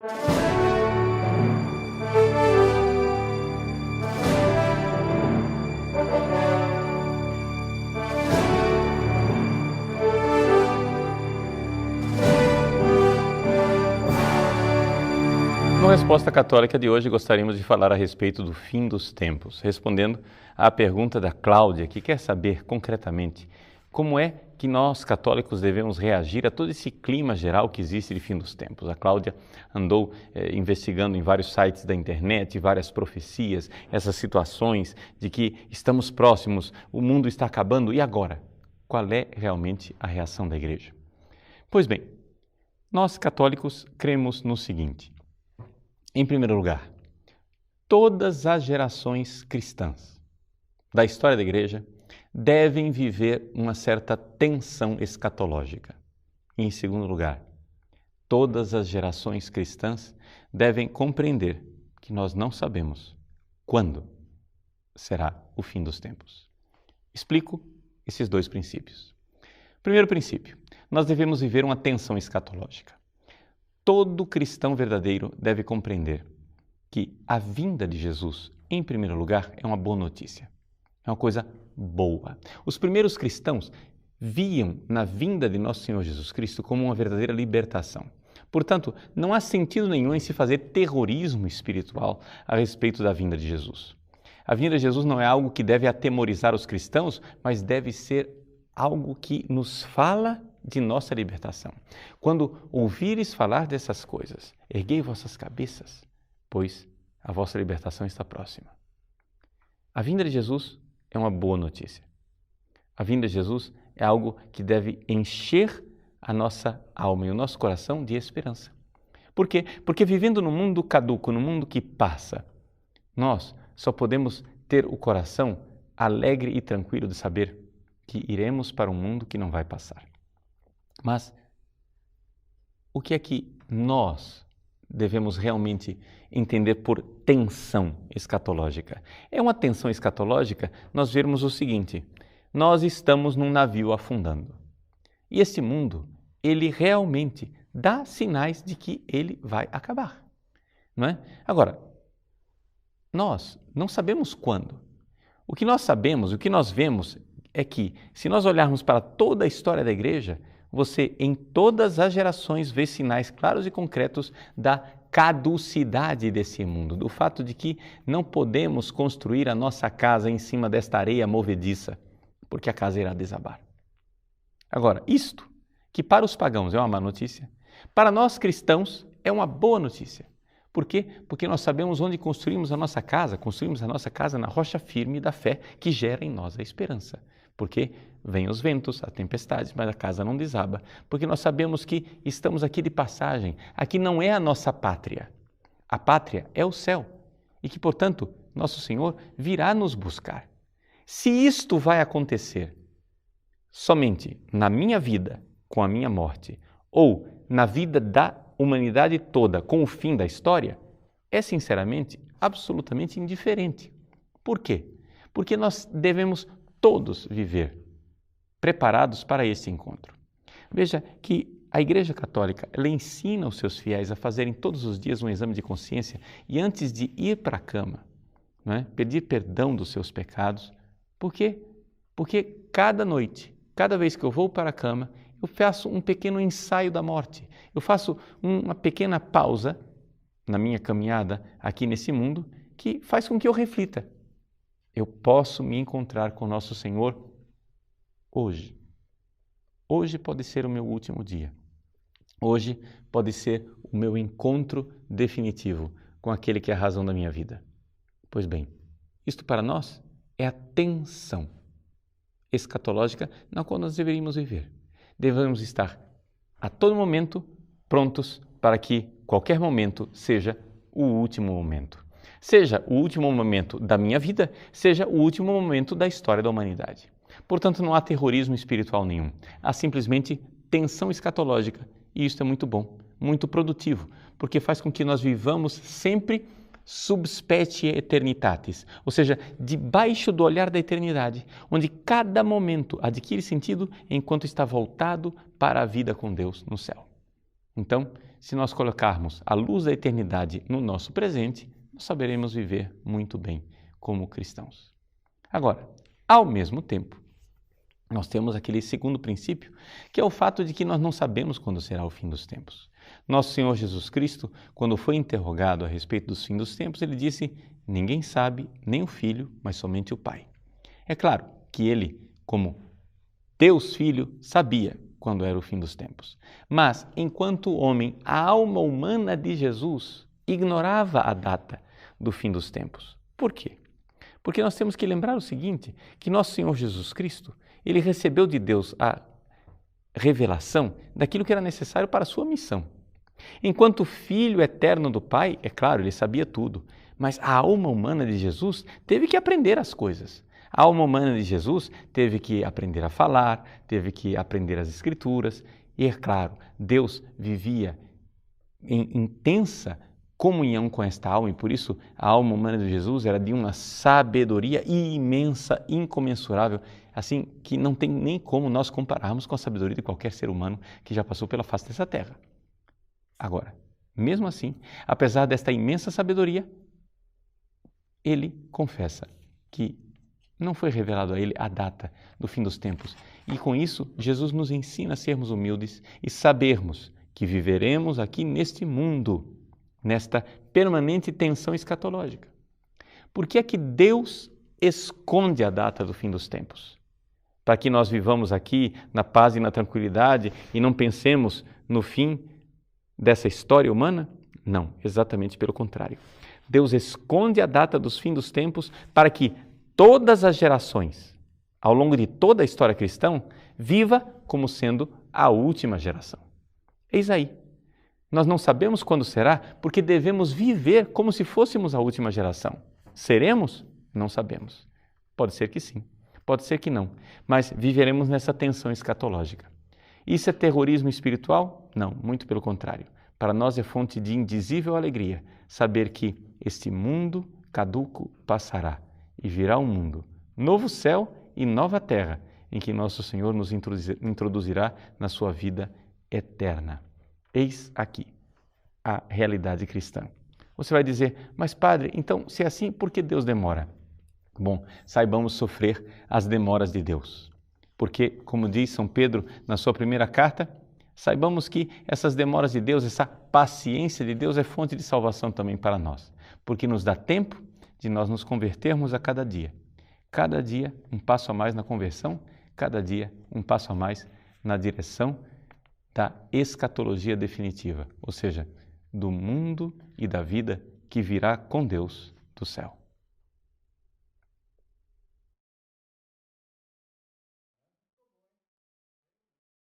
No Resposta Católica de hoje, gostaríamos de falar a respeito do fim dos tempos, respondendo à pergunta da Cláudia, que quer saber concretamente como é que nós, católicos, devemos reagir a todo esse clima geral que existe de fim dos tempos. A Cláudia andou investigando em vários sites da internet, várias profecias, essas situações de que estamos próximos, o mundo está acabando, e agora? Qual é realmente a reação da Igreja? Pois bem, nós, católicos, cremos no seguinte. Em primeiro lugar, todas as gerações cristãs da história da Igreja devem viver uma certa tensão escatológica. E, em segundo lugar, todas as gerações cristãs devem compreender que nós não sabemos quando será o fim dos tempos. Explico esses dois princípios. Primeiro princípio, nós devemos viver uma tensão escatológica. Todo cristão verdadeiro deve compreender que a vinda de Jesus, em primeiro lugar, é uma boa notícia. É uma coisa boa. Os primeiros cristãos viam na vinda de nosso Senhor Jesus Cristo como uma verdadeira libertação. Portanto, não há sentido nenhum em se fazer terrorismo espiritual a respeito da vinda de Jesus. A vinda de Jesus não é algo que deve atemorizar os cristãos, mas deve ser algo que nos fala de nossa libertação. Quando ouvires falar dessas coisas, erguei vossas cabeças, pois a vossa libertação está próxima. A vinda de Jesus é uma boa notícia. A vinda de Jesus é algo que deve encher a nossa alma e o nosso coração de esperança. Por quê? Porque vivendo num mundo caduco, num mundo que passa, nós só podemos ter o coração alegre e tranquilo de saber que iremos para um mundo que não vai passar. Mas o que é que nós devemos realmente entender por tensão escatológica? É uma tensão escatológica nós vermos o seguinte: nós estamos num navio afundando. E esse mundo, ele realmente dá sinais de que ele vai acabar, não é? Agora, nós não sabemos quando. O que nós sabemos, o que nós vemos é que, se nós olharmos para toda a história da Igreja, você, em todas as gerações, vê sinais claros e concretos da caducidade desse mundo, do fato de que não podemos construir a nossa casa em cima desta areia movediça, porque a casa irá desabar. Agora, isto, que para os pagãos é uma má notícia, para nós cristãos é uma boa notícia. Por quê? Porque nós sabemos onde construímos a nossa casa na rocha firme da fé que gera em nós a esperança. Porque vêm os ventos, a tempestade, mas a casa não desaba. Porque nós sabemos que estamos aqui de passagem. Aqui não é a nossa pátria. A pátria é o céu. E que, portanto, nosso Senhor virá nos buscar. Se isto vai acontecer somente na minha vida, com a minha morte, ou na vida da humanidade toda, com o fim da história, é sinceramente absolutamente indiferente. Por quê? Porque nós devemos todos viver preparados para esse encontro. Veja que a Igreja Católica, ela ensina os seus fiéis a fazerem todos os dias um exame de consciência e antes de ir para a cama, não é? Pedir perdão dos seus pecados. Por quê? Porque cada noite, cada vez que eu vou para a cama, eu faço um pequeno ensaio da morte. Eu faço uma pequena pausa na minha caminhada aqui nesse mundo que faz com que eu reflita. Eu posso me encontrar com nosso Senhor hoje. Hoje pode ser o meu último dia. Hoje pode ser o meu encontro definitivo com aquele que é a razão da minha vida. Pois bem, isto para nós é a tensão escatológica na qual nós deveríamos viver. Devemos estar a todo momento prontos para que qualquer momento seja o último momento. Seja o último momento da minha vida, seja o último momento da história da humanidade. Portanto, não há terrorismo espiritual nenhum. Há simplesmente tensão escatológica. E isso é muito bom, muito produtivo, porque faz com que nós vivamos sempre sub specie eternitatis, ou seja, debaixo do olhar da eternidade, onde cada momento adquire sentido enquanto está voltado para a vida com Deus no céu. Então, se nós colocarmos a luz da eternidade no nosso presente, nós saberemos viver muito bem como cristãos. Agora, ao mesmo tempo, nós temos aquele segundo princípio, que é o fato de que nós não sabemos quando será o fim dos tempos. Nosso Senhor Jesus Cristo, quando foi interrogado a respeito dos fins dos tempos, ele disse: ninguém sabe, nem o Filho, mas somente o Pai. É claro que ele, como Deus Filho, sabia quando era o fim dos tempos. Mas, enquanto homem, a alma humana de Jesus ignorava a data do fim dos tempos. Por quê? Porque nós temos que lembrar o seguinte, que nosso Senhor Jesus Cristo, ele recebeu de Deus a revelação daquilo que era necessário para a sua missão. Enquanto Filho eterno do Pai, é claro, ele sabia tudo, mas a alma humana de Jesus teve que aprender as coisas. A alma humana de Jesus teve que aprender a falar, teve que aprender as Escrituras, e é claro, Deus vivia em intensa comunhão com esta alma, e por isso a alma humana de Jesus era de uma sabedoria imensa, incomensurável, assim que não tem nem como nós compararmos com a sabedoria de qualquer ser humano que já passou pela face dessa terra. Agora, mesmo assim, apesar desta imensa sabedoria, ele confessa que não foi revelado a ele a data do fim dos tempos. E com isso, Jesus nos ensina a sermos humildes e sabermos que viveremos aqui neste mundo, nesta permanente tensão escatológica. Por que é que Deus esconde a data do fim dos tempos? Para que nós vivamos aqui na paz e na tranquilidade e não pensemos no fim dessa história humana? Não, exatamente pelo contrário. Deus esconde a data dos fim dos tempos para que todas as gerações, ao longo de toda a história cristã, viva como sendo a última geração. Eis aí. Nós não sabemos quando será, porque devemos viver como se fôssemos a última geração. Seremos? Não sabemos. Pode ser que sim, pode ser que não, mas viveremos nessa tensão escatológica. Isso é terrorismo espiritual? Não, muito pelo contrário. Para nós é fonte de indizível alegria saber que este mundo caduco passará e virá um mundo, novo céu e nova terra, em que nosso Senhor nos introduzirá na sua vida eterna. Eis aqui a realidade cristã. Você vai dizer, mas padre, então se é assim, por que Deus demora? Bom, saibamos sofrer as demoras de Deus. Porque, como diz São Pedro na sua primeira carta, saibamos que essas demoras de Deus, essa paciência de Deus é fonte de salvação também para nós. Porque nos dá tempo de nós nos convertermos a cada dia. Cada dia um passo a mais na conversão, cada dia um passo a mais na direção da escatologia definitiva, ou seja, do mundo e da vida que virá com Deus do céu.